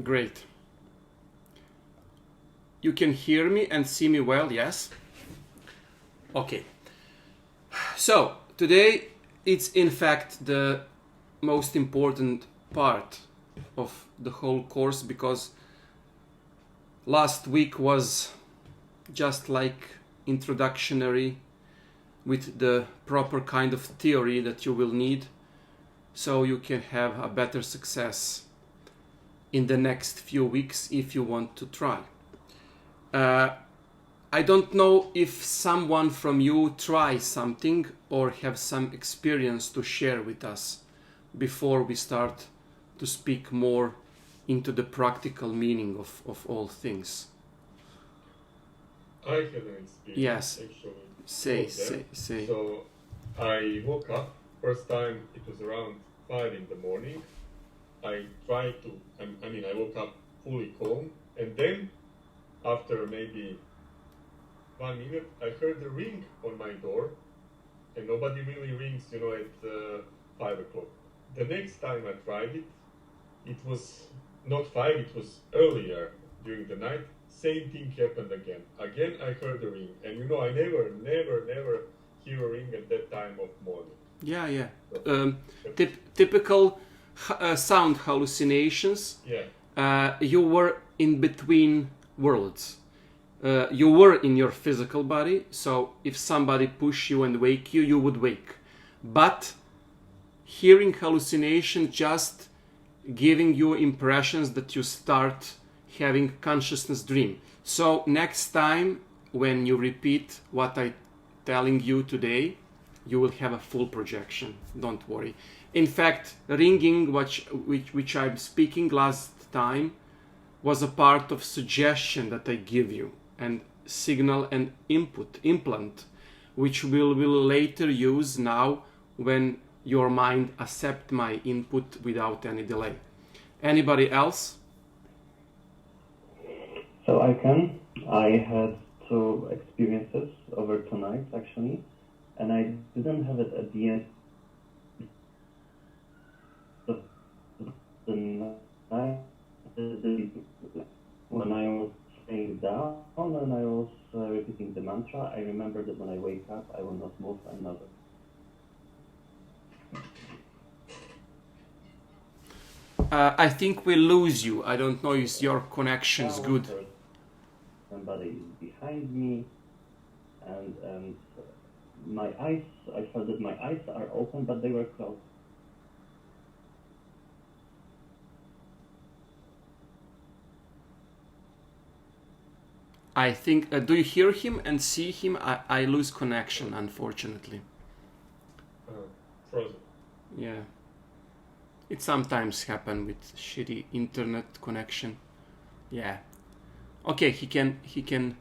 Great. You can hear me and see me well, yes? Okay. So, today it's in fact the most important part of the whole course, because last week was just like introductory with the proper kind of theory that you will need so you can have a better success in the next few weeks if you want to try. I don't know if someone from you tries something or have some experience to share with us before we start to speak more into the practical meaning of all things. I had an experience. Yes. Actually. Say. So I woke up. First time it was around 5 in the morning. I tried to. I woke up fully calm, and then after maybe 1 minute, I heard a ring on my door, and nobody really rings, at 5 o'clock. The next time I tried it, it was not 5, it was earlier during the night. Same thing happened again. Again, I heard a ring, and I never hear a ring at that time of morning. Yeah. Typical sound hallucinations. Yeah. You were in between worlds. You were in your physical body, so if somebody push you and wake you, you would wake. But hearing hallucination just giving you impressions that you start having consciousness dream. So next time when you repeat what I'm telling you today, you will have a full projection. Don't worry. In fact, ringing, which I'm speaking last time, was a part of suggestion that I give you, and signal and implant, which we will later use now when your mind accept my input without any delay. Anybody else? So I had 2 experiences over 2 nights actually, and I didn't have it at the end of the night. When I was staying down and I was repeating the mantra, I remember that when I wake up, I will not move another. I think we lose you. I don't know if your connection's good. Somebody is behind me, and my eyes, I felt that my eyes are open, but they were closed. I think, do you hear him and see him? I lose connection, unfortunately. Frozen. Yeah. It sometimes happens with shitty internet connection. Yeah. Okay, he can.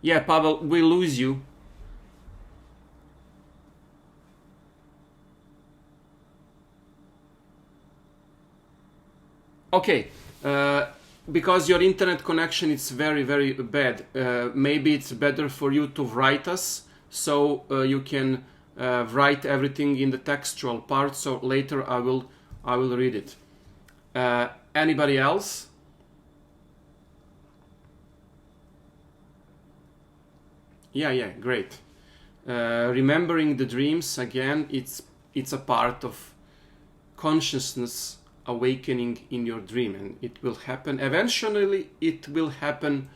Yeah, Pavel, we lose you. Okay. Because your internet connection is very, very bad. Maybe it's better for you to write us, so you can write everything in the textual part. So later I will read it. Anybody else? Yeah, great. Remembering the dreams again. It's a part of consciousness awakening in your dream, and it will happen eventually. It will happen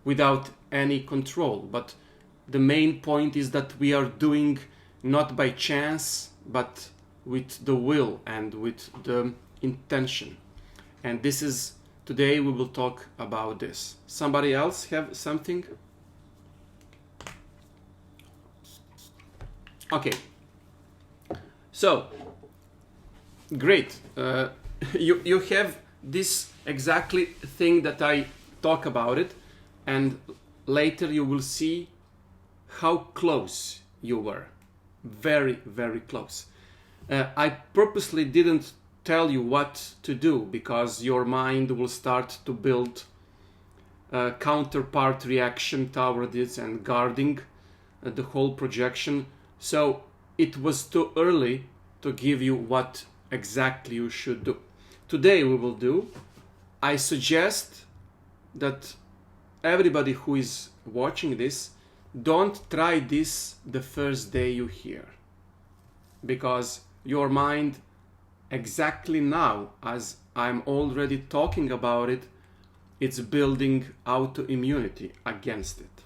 without any control, but the main point is that we are doing not by chance but with the will and with the intention, and this is today we will talk about this. Somebody else have something? Okay, so great. You have this exactly thing that I talk about it, and later you will see how close you were. Very, very close. I purposely didn't tell you what to do because your mind will start to build a counterpart reaction toward this and guarding the whole projection. So it was too early to give you what exactly you should do. Today we will do I suggest that everybody who is watching this, don't try this the first day you hear, because your mind exactly now, as I'm already talking about it, it's building autoimmunity against it.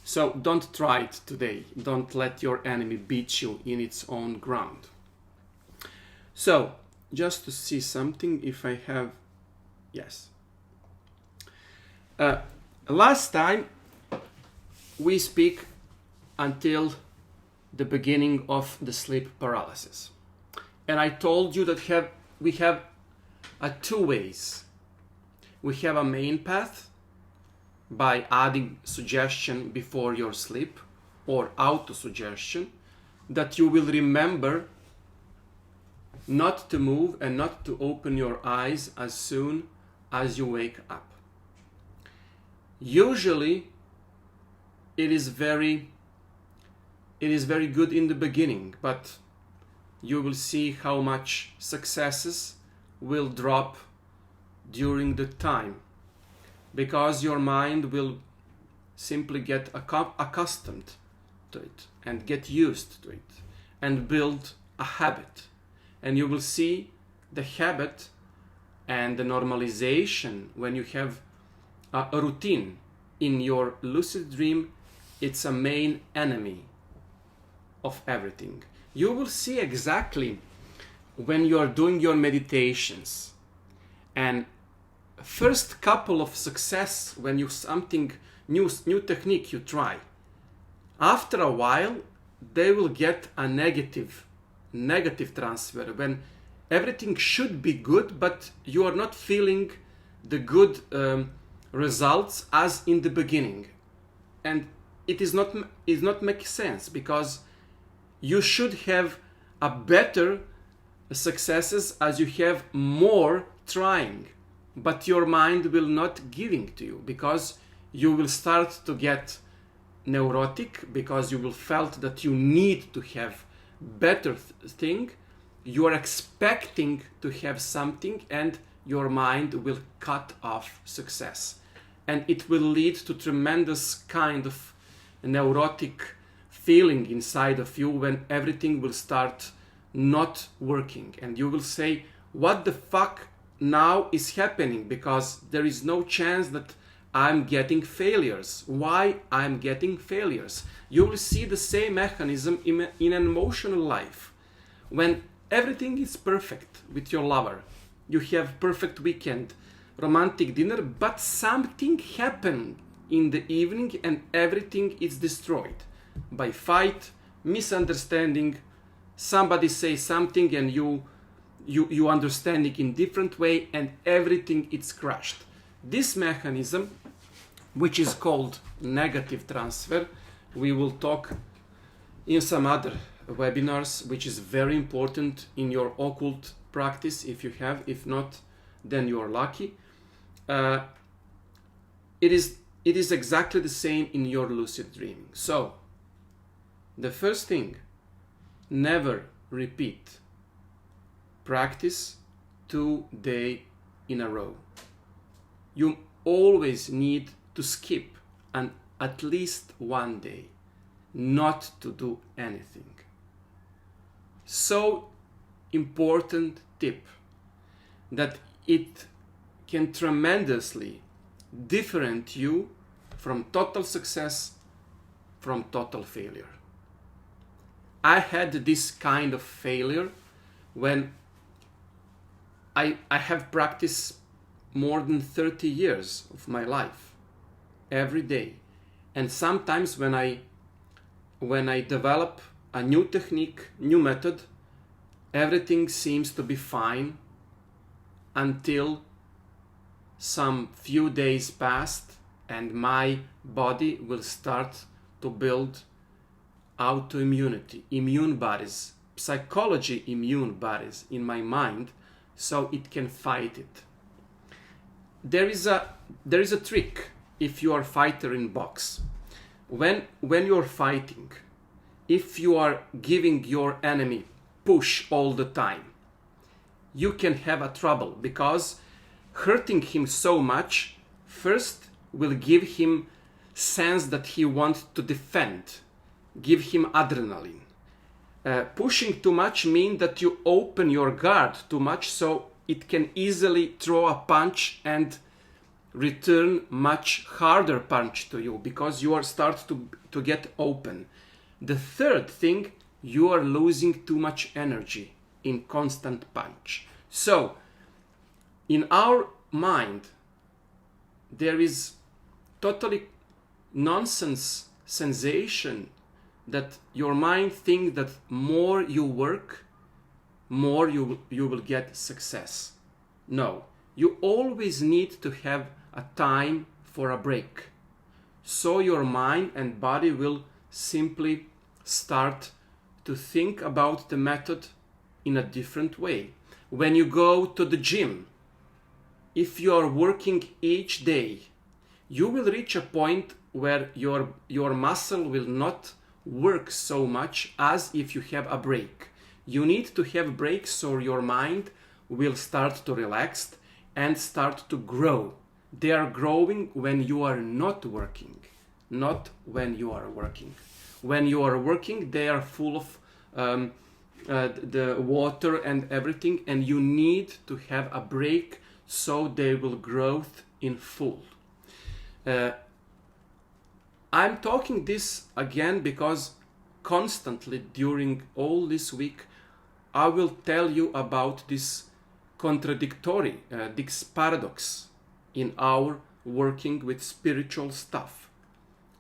So don't try it today. Don't let your enemy beat you in its own ground. So just to see something, if I have, yes. Last time we speak until the beginning of the sleep paralysis. And I told you that we have two ways. We have a main path by adding suggestion before your sleep, or auto-suggestion, that you will remember not to move and not to open your eyes as soon as you wake up. Usually it is very good in the beginning, but you will see how much successes will drop during the time, because your mind will simply get accustomed to it and get used to it and build a habit. And you will see the habit and the normalization when you have a routine in your lucid dream. It's a main enemy of everything. You will see exactly when you are doing your meditations, and first couple of success, when you something new technique you try, after a while they will get a negative transfer, when everything should be good, but you are not feeling the good results as in the beginning. And it is not make sense, because you should have a better successes as you have more trying, but your mind will not giving to you, because you will start to get neurotic, because you will felt that you need to have better thing. You are expecting to have something, and your mind will cut off success, and it will lead to tremendous kind of neurotic feeling inside of you, when everything will start not working, and you will say, what the fuck now is happening, because there is no chance that I'm getting failures. Why I'm getting failures? You will see the same mechanism in an emotional life. When everything is perfect with your lover, you have perfect weekend, romantic dinner, but something happened in the evening and everything is destroyed by fight, misunderstanding, somebody say something and you understand it in different way, and everything is crushed. This mechanism, which is called negative transfer, we will talk in some other webinars, which is very important in your occult practice if you have. If not, then you are lucky. It is exactly the same in your lucid dreaming. So the first thing, never repeat practice 2 days in a row. You always need to skip at least 1 day, not to do anything. So important tip that it can tremendously differentiate you from total success from total failure. I had this kind of failure when I have practiced more than 30 years of my life every day, and sometimes when I develop a new technique, new method, everything seems to be fine until some few days passed and my body will start to build autoimmunity, immune bodies, psychology immune bodies in my mind, so it can fight it. There is a trick if you are fighter in box. When you are fighting, if you are giving your enemy push all the time, you can have a trouble, because hurting him so much, first will give him sense that he wants to defend, give him adrenaline. Pushing too much means that you open your guard too much, so it can easily throw a punch and return much harder punch to you because you are start to get open. The third thing, you are losing too much energy in constant punch. So in our mind there is totally nonsense sensation that your mind thinks that more you work, more you will get success. No, you always need to have a time for a break. So your mind and body will simply start to think about the method in a different way. When you go to the gym, if you are working each day, you will reach a point where your muscle will not work so much as if you have a break. You need to have breaks so your mind will start to relax and start to grow. They are growing when you are not working, not when you are working. When you are working, they are full of the water and everything, and you need to have a break so they will grow in full. I'm talking this again because constantly during all this week I will tell you about this contradictory, this paradox in our working with spiritual stuff.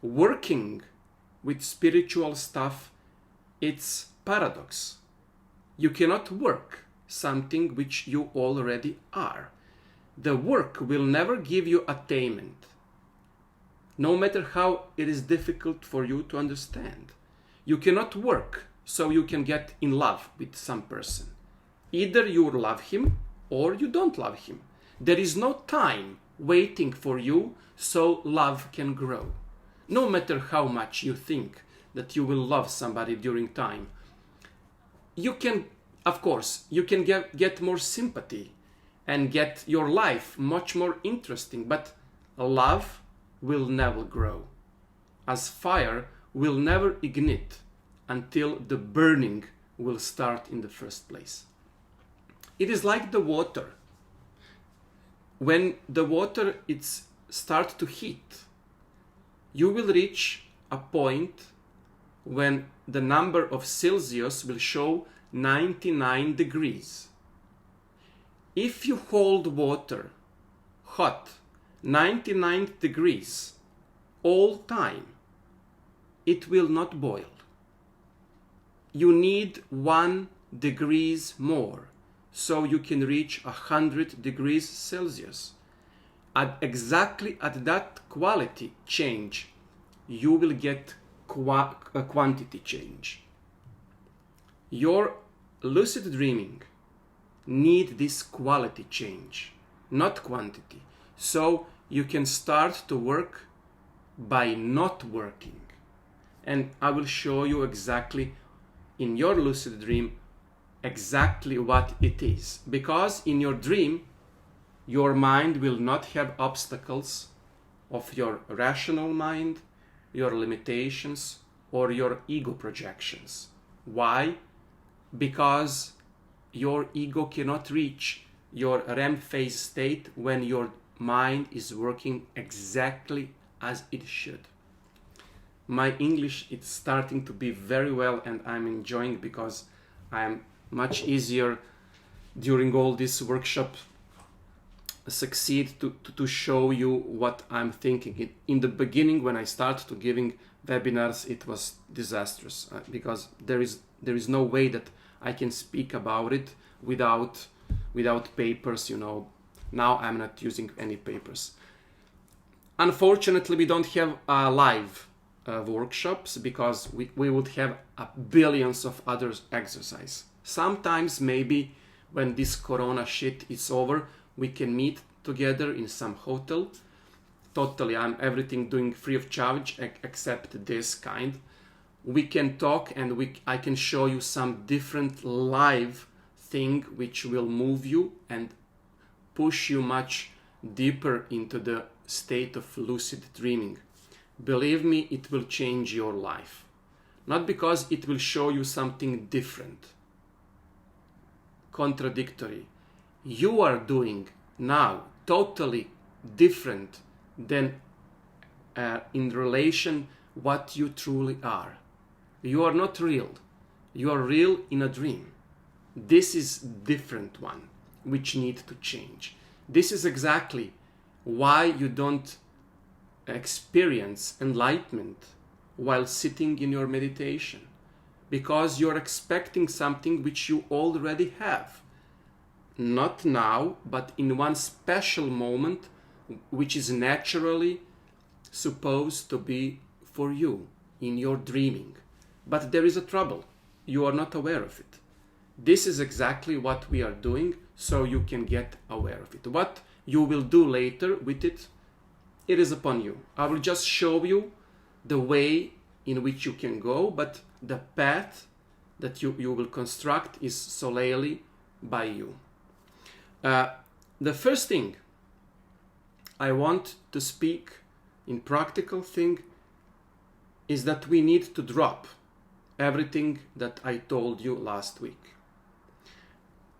Working with spiritual stuff, it's paradox. You cannot work something which you already are. The work will never give you attainment, no matter how it is difficult for you to understand. You cannot work so you can get in love with some person. Either you love him or you don't love him. There is no time waiting for you so love can grow. No matter how much you think that you will love somebody during time, you can, of course, you can get more sympathy and get your life much more interesting, but love will never grow, as fire will never ignite until the burning will start in the first place. It is like the water. When the water starts to heat, you will reach a point when the number of Celsius will show 99 degrees. If you hold water hot 99 degrees all time, it will not boil. You need 1 degrees more so you can reach 100 degrees Celsius. Exactly at that quality change, you will get a quantity change. Your lucid dreaming need this quality change, not quantity. So you can start to work by not working. And I will show you exactly in your lucid dream exactly what it is. Because in your dream, your mind will not have obstacles of your rational mind, your limitations, or your ego projections. Why? Because your ego cannot reach your REM phase state when your mind is working exactly as it should. My English is starting to be very well and I'm enjoying because I'm much easier during all this workshop succeed to show you what I'm thinking. In the beginning, when I started to giving webinars, it was disastrous because there is no way that I can speak about it without papers, you know. Now I'm not using any papers. Unfortunately, we don't have live workshops because we would have billions of other exercises. Sometimes maybe when this corona shit is over, we can meet together in some hotel. Totally, I'm everything doing free of charge except this kind. We can talk and I can show you some different live thing which will move you and push you much deeper into the state of lucid dreaming. Believe me, it will change your life. Not because it will show you something different, contradictory. You are doing now totally different than in relation what you truly are. You are not real. You are real in a dream. This is different one which need to change. This is exactly why you don't experience enlightenment while sitting in your meditation, because you're expecting something which you already have. Not now, but in one special moment which is naturally supposed to be for you in your dreaming. But there is a trouble. You are not aware of it. This is exactly what we are doing, so you can get aware of it. What you will do later with it, it is upon you. I will just show you the way in which you can go, but the path that you will construct is solely by you. The first thing I want to speak in practical thing is that we need to drop everything that I told you last week.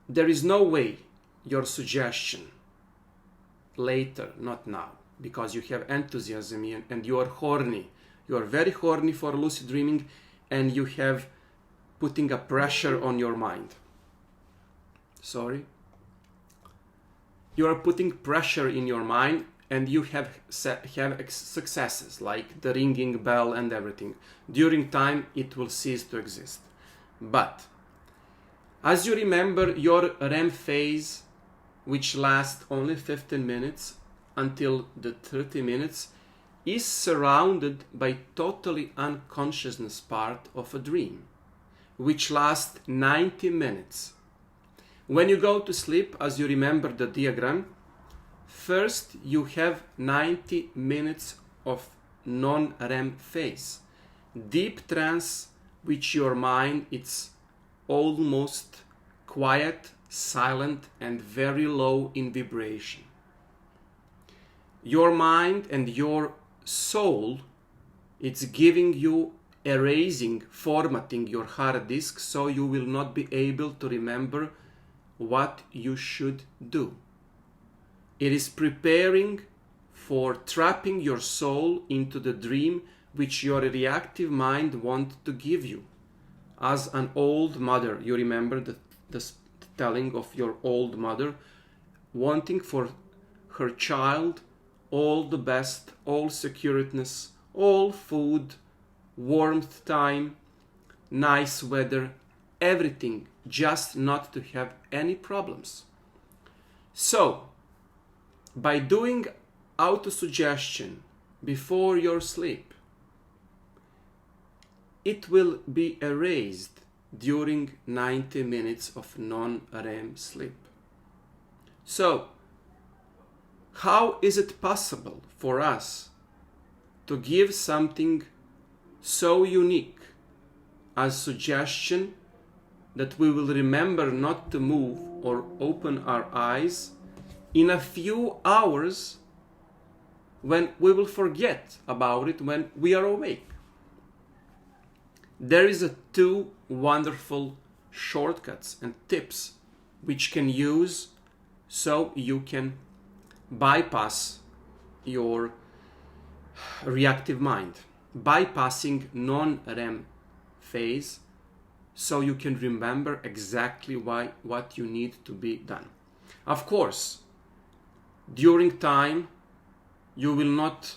There is no way your suggestion later, not now, because you have enthusiasm and you are horny. You are very horny for lucid dreaming, and you have putting a pressure on your mind. Sorry? You are putting pressure in your mind, and you have successes like the ringing bell and everything. During time, it will cease to exist. But as you remember, your REM phase, which lasts only 15 minutes until the 30 minutes, is surrounded by totally unconsciousness part of a dream, which lasts 90 minutes. When you go to sleep, as you remember the diagram, first you have 90 minutes of non-REM phase, deep trance, which your mind it's almost quiet, silent, and very low in vibration. Your mind and your soul, it's giving you erasing, formatting your hard disk, so you will not be able to remember what you should do. It is preparing for trapping your soul into the dream which your reactive mind wants to give you. As an old mother, you remember the telling of your old mother wanting for her child all the best, all secureness, all food, warmth time, nice weather, everything, just not to have any problems. So, by doing autosuggestion before your sleep, it will be erased during 90 minutes of non-REM sleep. So, how is it possible for us to give something so unique as suggestion that we will remember not to move or open our eyes in a few hours when we will forget about it when we are awake? There is two wonderful shortcuts and tips which can use so you can bypass your reactive mind, bypassing non-REM phase, so you can remember exactly what you need to be done. Of course, during time, you will not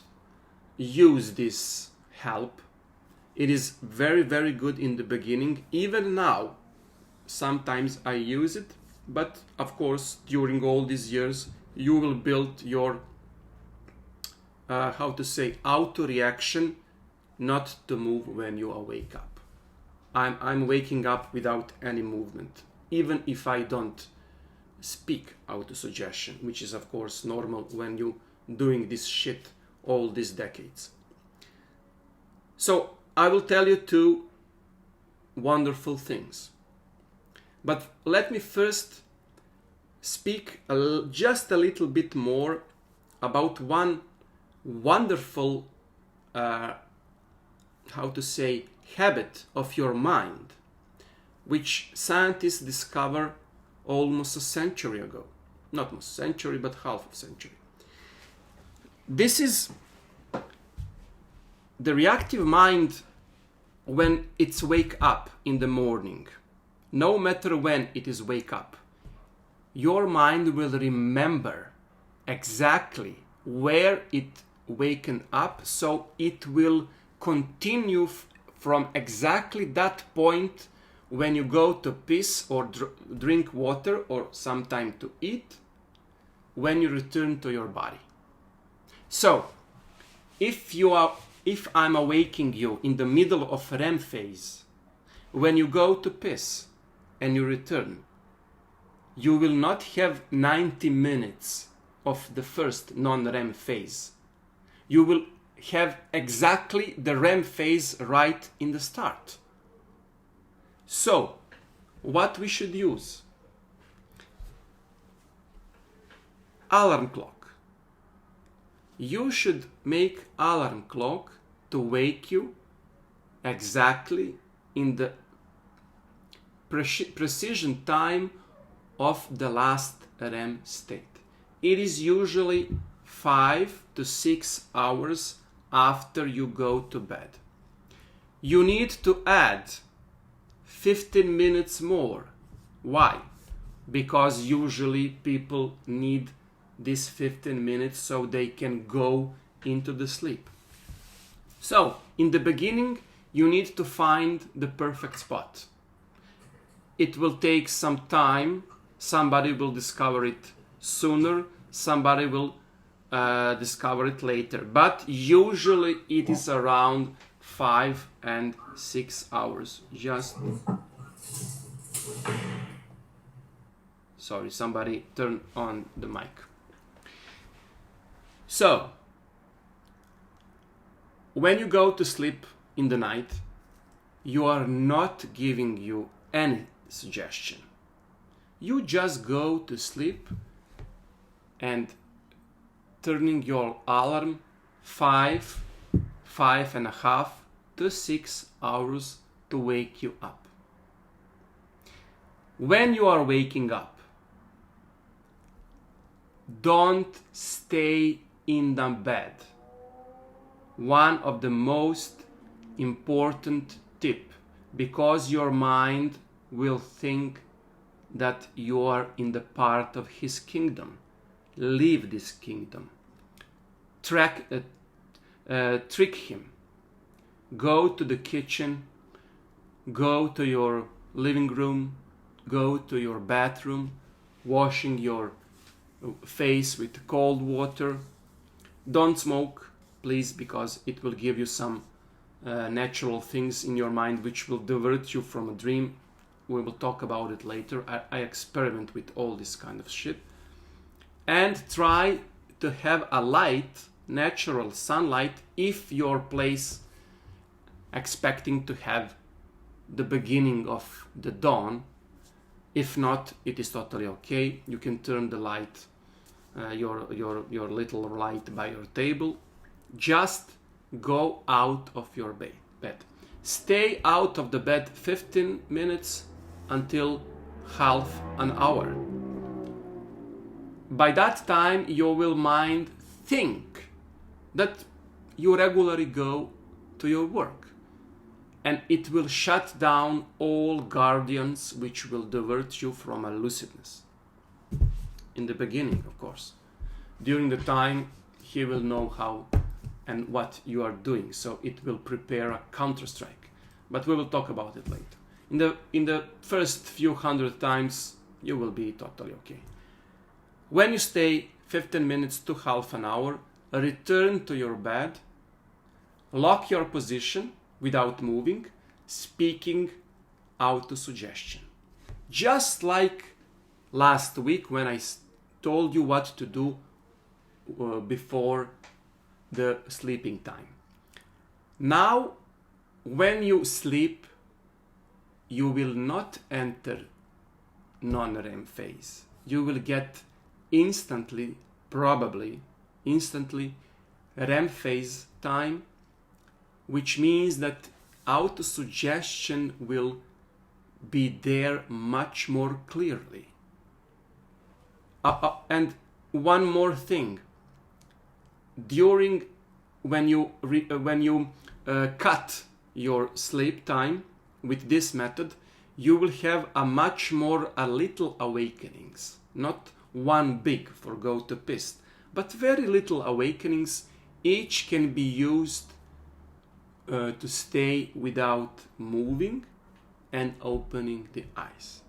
use this help. It is very, very good in the beginning. Even now, sometimes I use it, but of course, during all these years, you will build your, auto reaction not to move when you wake up. I'm waking up without any movement, even if I don't speak auto-suggestion, which is of course normal when you doing this shit all these decades. So I will tell you two wonderful things. But let me first speak just a little bit more about one wonderful, how to say, habit of your mind, which scientists discovered almost a century ago. Not almost a century, but half a century. This is the reactive mind when it's wake up in the morning. No matter when it is wake up, your mind will remember exactly where it waken up, so it will continue from exactly that point when you go to piss or drink water or sometime to eat, when you return to your body. So, if I'm awaking you in the middle of REM phase, when you go to piss and you return, you will not have 90 minutes of the first non-REM phase. You will have exactly the REM phase right in the start. So, what we should use? Alarm clock. You should make alarm clock to wake you exactly in the precision time of the last REM state. It is usually 5 to 6 hours after you go to bed. You need to add 15 minutes more. Why? Because usually people need these 15 minutes so they can go into the sleep. So, in the beginning, you need to find the perfect spot. It will take some time. Somebody will discover it sooner. Somebody will discover it later. But usually it is around 5 and 6 hours. Sorry, somebody turned on the mic. So, when you go to sleep in the night, you are not giving you any suggestion. You just go to sleep and turning your alarm 5.5 to 6 hours to wake you up. When you are waking up, don't stay in the bed. One of the most important tip, because your mind will think that you are in the part of his kingdom. Leave this kingdom. Trick him. Go to the kitchen, go to your living room, go to your bathroom, washing your face with cold water. Don't smoke, please, because it will give you some natural things in your mind which will divert you from a dream. We will talk about it later. I experiment with all this kind of shit. And try to have a light, natural sunlight, if your place expecting to have the beginning of the dawn. If not, it is totally okay. You can turn the light, your little light by your table. Just go out of your bed. Stay out of the bed 15 minutes until half an hour. By that time, your mind think that you regularly go to your work, and it will shut down all guardians which will divert you from a lucidness. In the beginning, of course. During the time, he will know how and what you are doing, so it will prepare a counter-strike. But we will talk about it later. In the first few hundred times, you will be totally okay. When you stay 15 minutes to half an hour, return to your bed, lock your position without moving, speaking auto-suggestion. Just like last week when I told you what to do before the sleeping time. Now, when you sleep, you will not enter non-REM phase. you will get instantly, probably instantly, REM phase time, which means that autosuggestion will be there much more clearly. And one more thing, when you cut your sleep time with this method, you will have a little awakenings, not one big for go to piss, but very little awakenings. Each can be used to stay without moving and opening the eyes.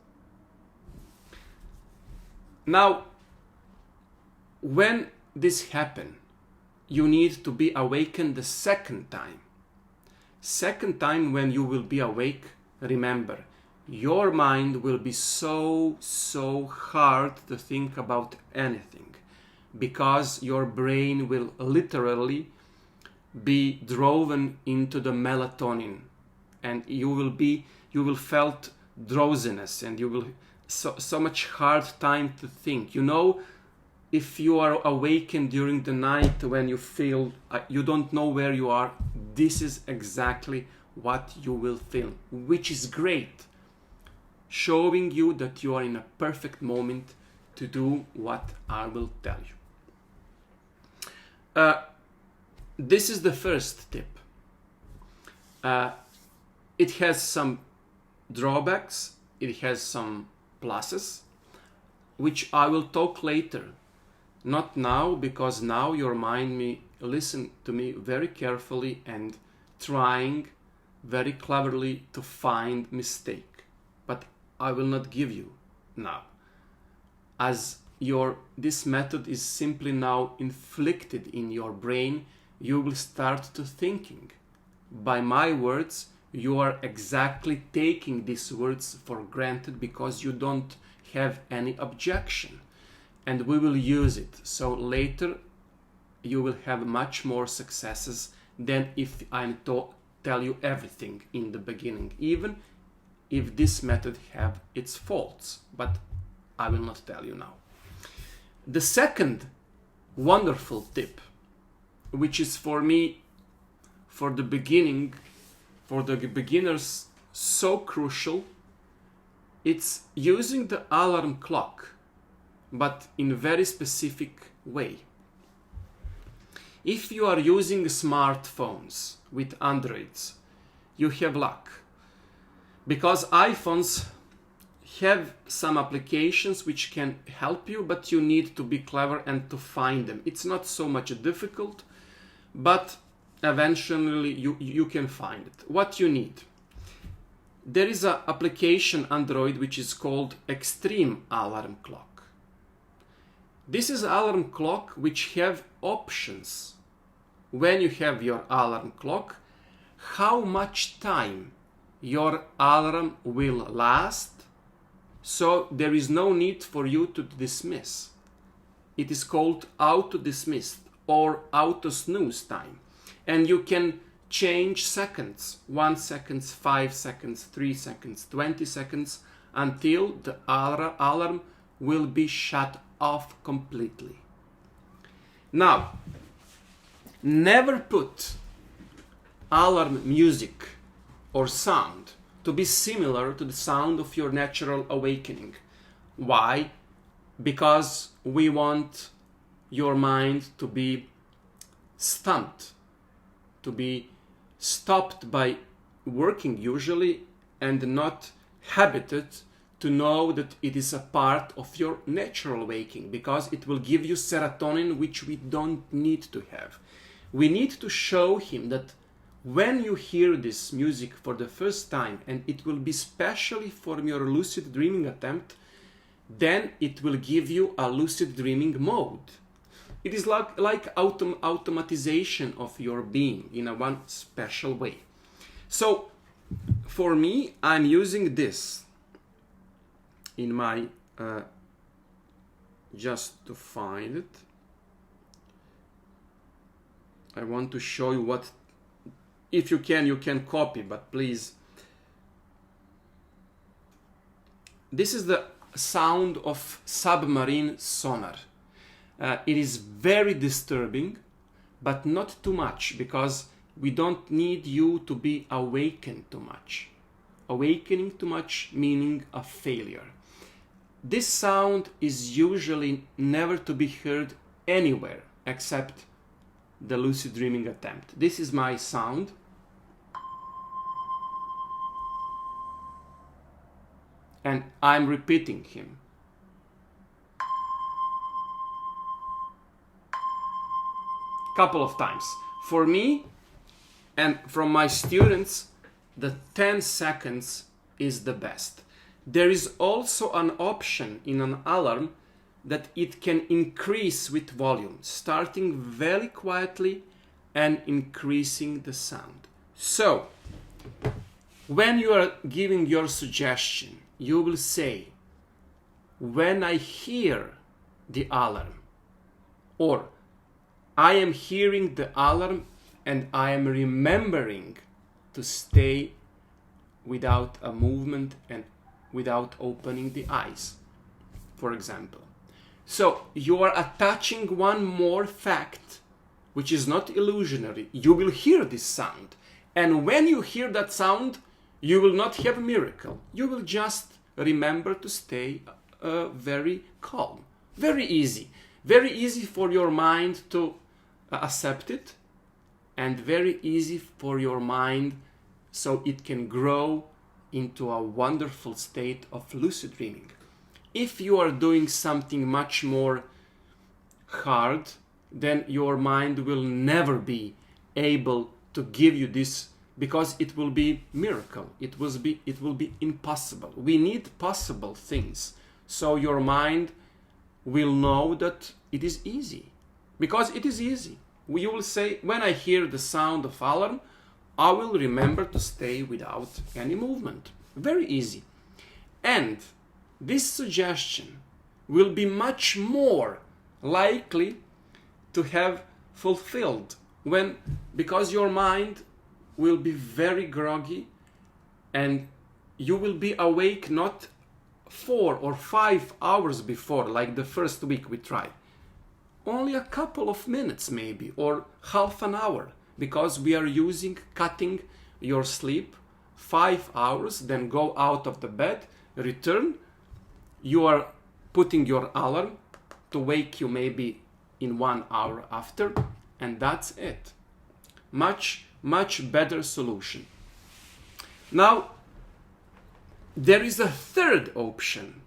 Now, when this happens, you need to be awakened the second time. Second time when you will be awake, remember, your mind will be so hard to think about anything, because your brain will literally be driven into the melatonin, and you will felt drowsiness, and you will so much hard time to think. You know, if you are awakened during the night when you feel you don't know where you are, this is exactly what you will feel, which is great, showing you that you are in a perfect moment to do what I will tell you. This is the first tip. It has some drawbacks, it has some pluses, which I will talk later. Not now, because now your mind may listen to me very carefully and trying very cleverly to find mistake. But I will not give you now, as this method is simply now inflicted in your brain. You will start to thinking. By my words, you are exactly taking these words for granted because you don't have any objection, and we will use it. So later you will have much more successes than if I tell you everything in the beginning, even if this method have its faults, but I will not tell you now. The second wonderful tip, which is for me, for the beginners, so crucial, it's using the alarm clock, but in a very specific way. If you are using smartphones with Androids, you have luck, because iPhones have some applications which can help you, but you need to be clever and to find them. It's not so much difficult, but eventually you can find it. What you need? There is an application Android which is called Extreme Alarm Clock. This is alarm clock which have options. When you have your alarm clock, how much time your alarm will last, so there is no need for you to dismiss. It is called auto dismissed or auto snooze time, and you can change seconds, 1 second, 5 seconds, 3 seconds, 20 seconds, until the alarm will be shut off completely. Now, never put alarm music or sound to be similar to the sound of your natural awakening. Why? Because we want your mind to be stumped, to be stopped by working usually, and not habited to know that it is a part of your natural waking, because it will give you serotonin, which we don't need to have. We need to show him that when you hear this music for the first time, and it will be specially for your lucid dreaming attempt, then it will give you a lucid dreaming mode. It is like automatization of your being in a one special way. So for me, I'm using this in my just to find it. I want to show you what, if you can copy, but please. This is the sound of submarine sonar. It is very disturbing, but not too much, because we don't need you to be awakened too much. Awakening too much meaning a failure. This sound is usually never to be heard anywhere except the lucid dreaming attempt. This is my sound. And I'm repeating him. Couple of times. For me and from my students, the 10 seconds is the best. There is also an option in an alarm that it can increase with volume, starting very quietly and increasing the sound. So, when you are giving your suggestion, you will say, when I hear the alarm, or I am hearing the alarm and I am remembering to stay without a movement and without opening the eyes, for example. So you are attaching one more fact, which is not illusionary. You will hear this sound. And when you hear that sound, you will not have a miracle. You will just remember to stay very calm. Very easy. Very easy for your mind to accept it, and very easy for your mind so it can grow into a wonderful state of lucid dreaming. If you are doing something much more hard, then your mind will never be able to give you this, because it will be miracle. It will be impossible. We need possible things, so your mind will know that it is easy, because it is easy. You will say, when I hear the sound of alarm, I will remember to stay without any movement. Very easy. And this suggestion will be much more likely to have fulfilled because your mind will be very groggy, and you will be awake not 4 or 5 hours before, like the first week we tried. Only a couple of minutes maybe, or half an hour, because we are cutting your sleep 5 hours, then go out of the bed, return. You are putting your alarm to wake you maybe in 1 hour after, and that's it. Much, much better solution. Now, there is a third option,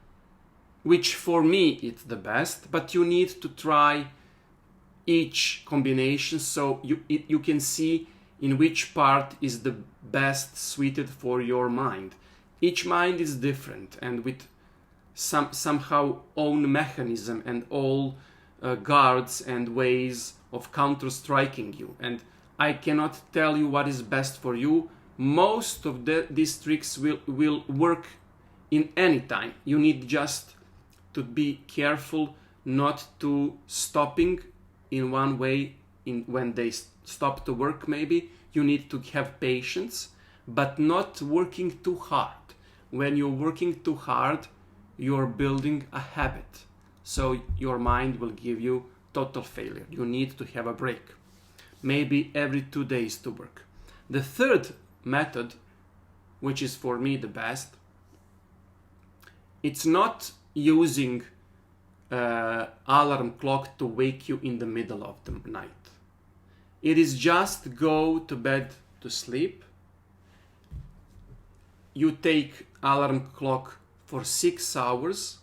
which for me is the best, but you need to try each combination so you can see in which part is the best suited for your mind. Each mind is different and with somehow own mechanism and all guards and ways of counter-striking you. And I cannot tell you what is best for you. Most of these tricks will work in any time. You need just to be careful not to stopping in one way when they stop to work. Maybe you need to have patience, but not working too hard. When you're working too hard, you're building a habit, so your mind will give you total failure. You need to have a break, maybe every 2 days to work. The third method, which is for me the best, it's not using alarm clock to wake you in the middle of the night. It is just go to bed to sleep. You take alarm clock for 6 hours,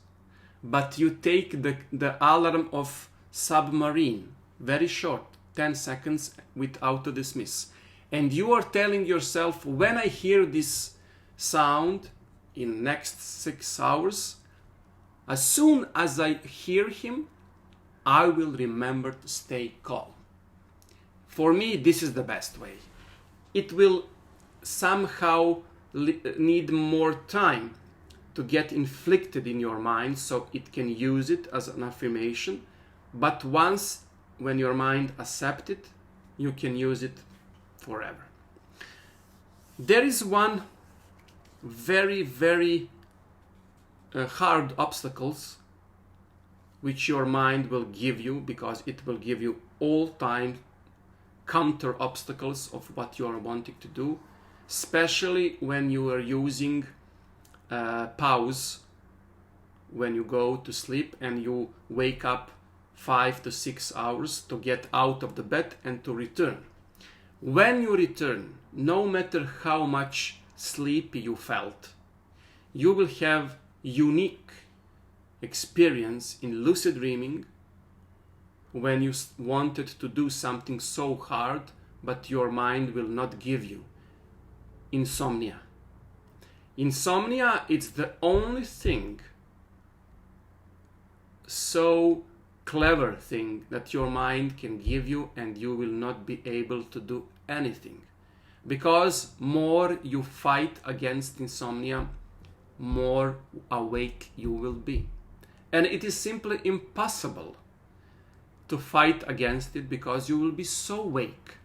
but you take the alarm of submarine, very short, 10 seconds with auto dismiss. And you are telling yourself, when I hear this sound in next 6 hours, as soon as I hear him, I will remember to stay calm. For me, this is the best way. It will somehow need more time to get inflicted in your mind so it can use it as an affirmation. But once, when your mind accepts it, you can use it forever. There is one very, very hard obstacles which your mind will give you, because it will give you all time counter obstacles of what you are wanting to do, especially when you are using pause when you go to sleep and you wake up 5 to 6 hours to get out of the bed and to return. When you return, no matter how much sleepy you felt, you will have unique experience in lucid dreaming when you wanted to do something so hard, but your mind will not give you. Insomnia. Insomnia is the only thing, so clever thing, that your mind can give you, and you will not be able to do anything. Because more you fight against insomnia, more awake you will be. And it is simply impossible to fight against it, because you will be so awake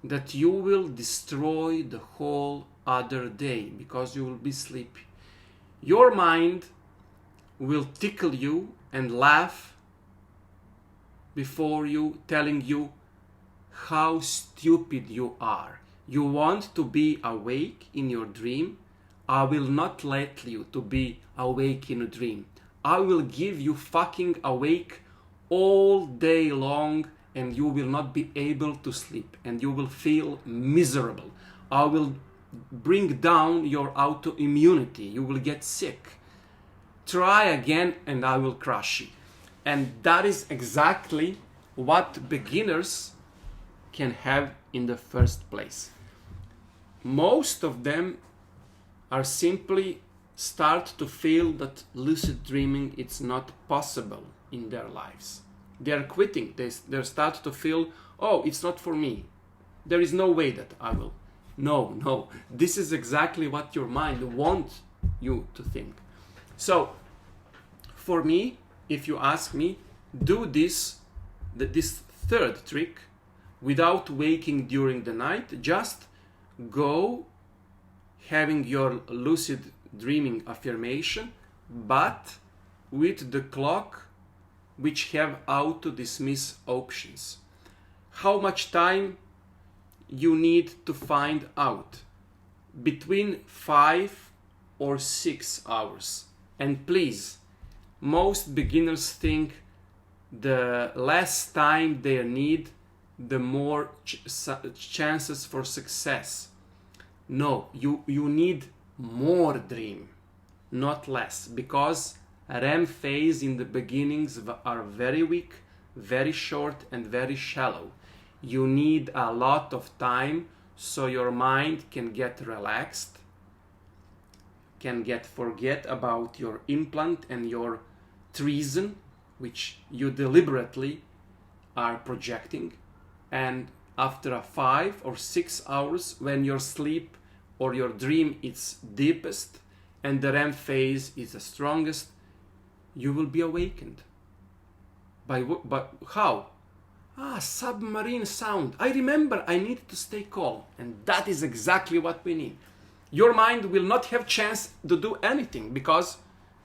that you will destroy the whole other day, because you will be sleepy. Your mind will tickle you and laugh before you, telling you how stupid you are. You want to be awake in your dream? I will not let you to be awake in a dream. I will give you fucking awake all day long, and you will not be able to sleep, and you will feel miserable. I will bring down your autoimmunity. You will get sick. Try again and I will crush you. And that is exactly what beginners can have in the first place. Most of them are simply start to feel that lucid dreaming it's not possible in their lives. They are quitting. They start to feel, oh, it's not for me. There is no way that I will. No. This is exactly what your mind wants you to think. So, for me, if you ask me, do this third trick without waking during the night. Just go having your lucid dreaming affirmation, but with the clock which have auto dismiss options. How much time you need to find out? Between 5 or 6 hours. And please, most beginners think the less time they need, the more chances for success. No, you need more dream, not less, because REM phase in the beginnings are very weak, very short and very shallow. You need a lot of time so your mind can get relaxed, can forget about your implant and your treason, which you deliberately are projecting. And after 5 or 6 hours, when your sleep or your dream is deepest and the REM phase is the strongest, you will be awakened. By how? Submarine sound. I remember I need to stay calm, and that is exactly what we need. Your mind will not have chance to do anything because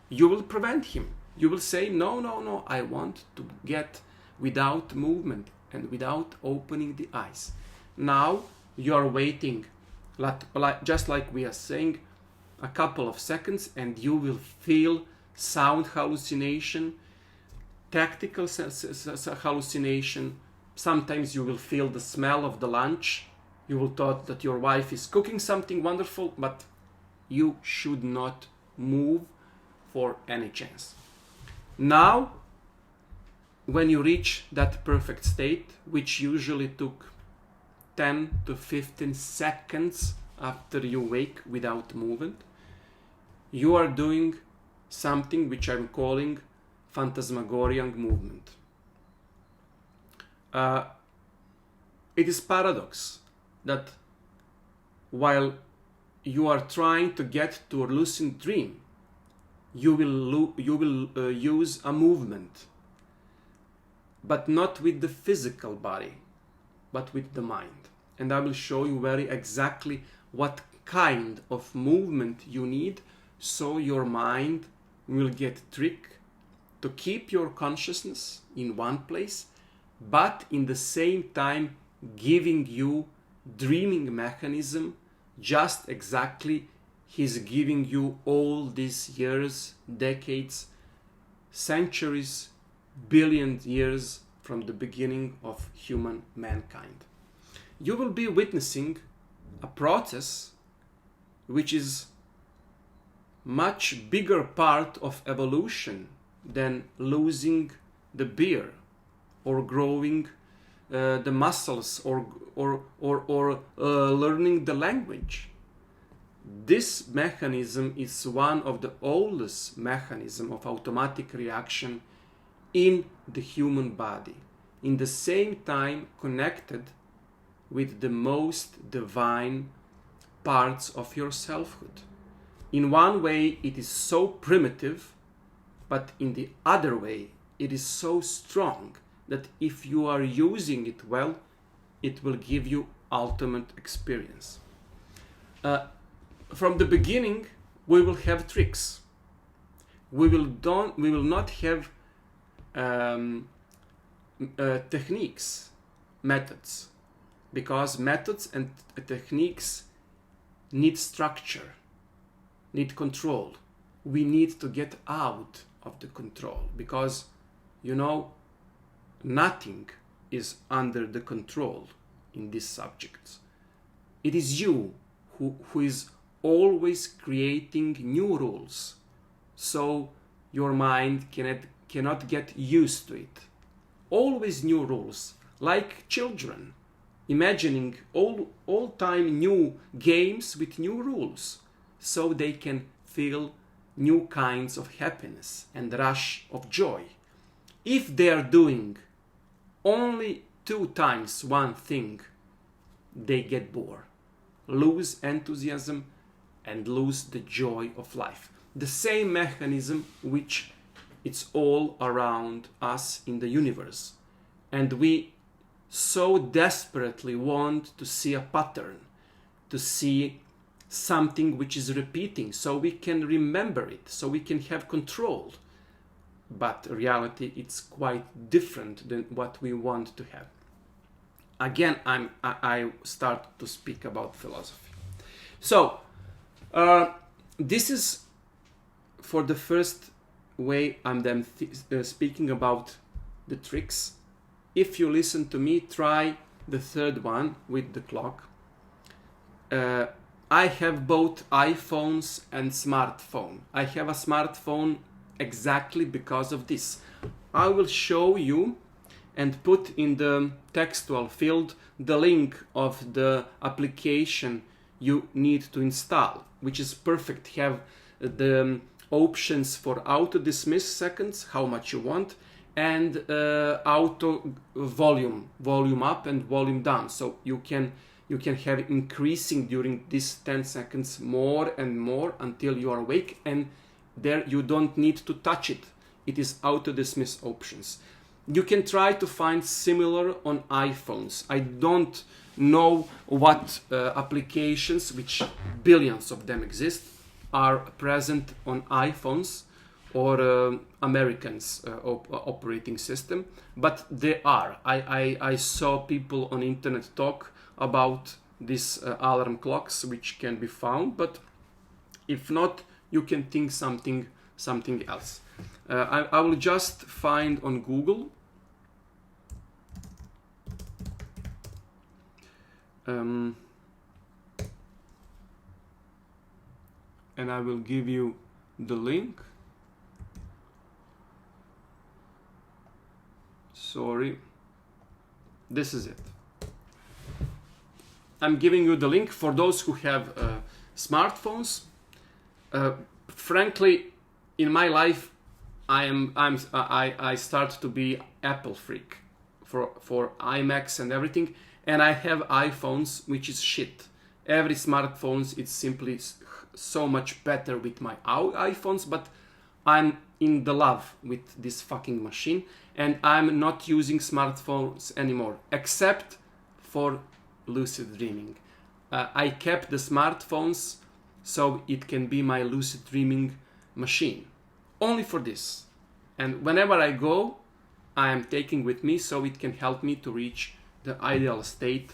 you will prevent him. You will say, no, I want to get without movement and without opening the eyes. Now you are waiting, just like we are saying, a couple of seconds, and you will feel sound hallucination, tactical hallucination. Sometimes you will feel the smell of the lunch. You will thought that your wife is cooking something wonderful, but you should not move for any chance. Now, when you reach that perfect state, which usually took 10 to 15 seconds after you wake without movement, you are doing something which I'm calling phantasmagorian movement. It is paradox that while you are trying to get to a lucid dream, you will use a movement, but not with the physical body, but with the mind. And I will show you very exactly what kind of movement you need, so your mind will get trick to keep your consciousness in one place, but in the same time giving you dreaming mechanism, just exactly he's giving you all these years, decades, centuries, billion years from the beginning of human mankind. You will be witnessing a process which is much bigger part of evolution than losing the beard or growing the muscles or learning the language. This mechanism is one of the oldest mechanisms of automatic reaction in the human body, in the same time connected with the most divine parts of your selfhood. In one way it is so primitive, but in the other way it is so strong that if you are using it well, it will give you ultimate experience. From the beginning, we will have tricks. We will not have techniques, methods, because methods and techniques need structure, need control. We need to get out of the control because, nothing is under the control in these subjects. It is you who is always creating new rules, so your mind cannot get used to it. Always new rules, like children, imagining all time new games with new rules, so they can feel new kinds of happiness and rush of joy. If they are doing only 2 times one thing, they get bored, lose enthusiasm, and lose the joy of life. The same mechanism which it's all around us in the universe. And we so desperately want to see a pattern, to see something which is repeating, so we can remember it, so we can have control. But reality, it's quite different than what we want to have. Again, I start to speak about philosophy. So, this is for the first way I'm then speaking about the tricks. If you listen to me, try the third one with the clock. I have both iPhones and smartphone. I have a smartphone exactly because of this. I will show you and put in the textual field the link of the application you need to install, which is perfect. Have the options for auto dismiss seconds, how much you want, and auto volume up and volume down, so you can have increasing during these 10 seconds more and more until you are awake, and there you don't need to touch it. It is auto dismiss options. You can try to find similar on iPhones. I don't know what applications, which billions of them exist, are present on iPhones or Americans operating system, but they are. I saw people on internet talk about these alarm clocks which can be found, but if not, you can think something else. I will just find on Google and I will give you the link. Sorry, this is it. I'm giving you the link for those who have smartphones. Frankly, in my life, I start to be Apple freak for iMacs and everything, and I have iPhones, which is shit. Every smartphones, it's simply so much better with my iPhones, but I'm in the love with this fucking machine, and I'm not using smartphones anymore, except for lucid dreaming. I kept the smartphones so it can be my lucid dreaming machine. only for this. And whenever I go, I am taking with me so it can help me to reach the ideal state,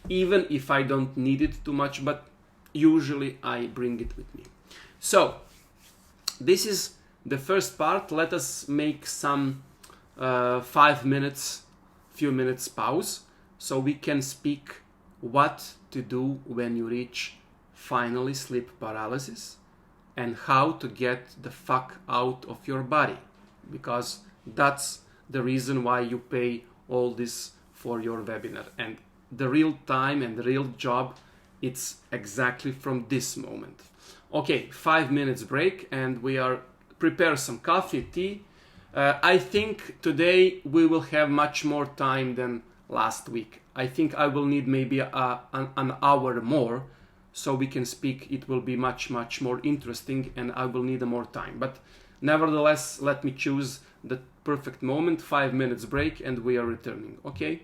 even if I don't need it too much, but usually I bring it with me. So this is the first part. Let us make some 5 minutes, few minutes pause, so we can speak what to do when you reach finally sleep paralysis and how to get the fuck out of your body, because that's the reason why you pay all this for your webinar. And the real time and the real job, it's exactly from this moment. Okay, 5 minutes break, and we are prepare some coffee, tea. I think today we will have much more time than last week. I think I will need maybe an hour more so we can speak. It will be much more interesting, and I will need more time. But nevertheless, let me choose the perfect moment. 5 minutes break, and we are returning. Okay.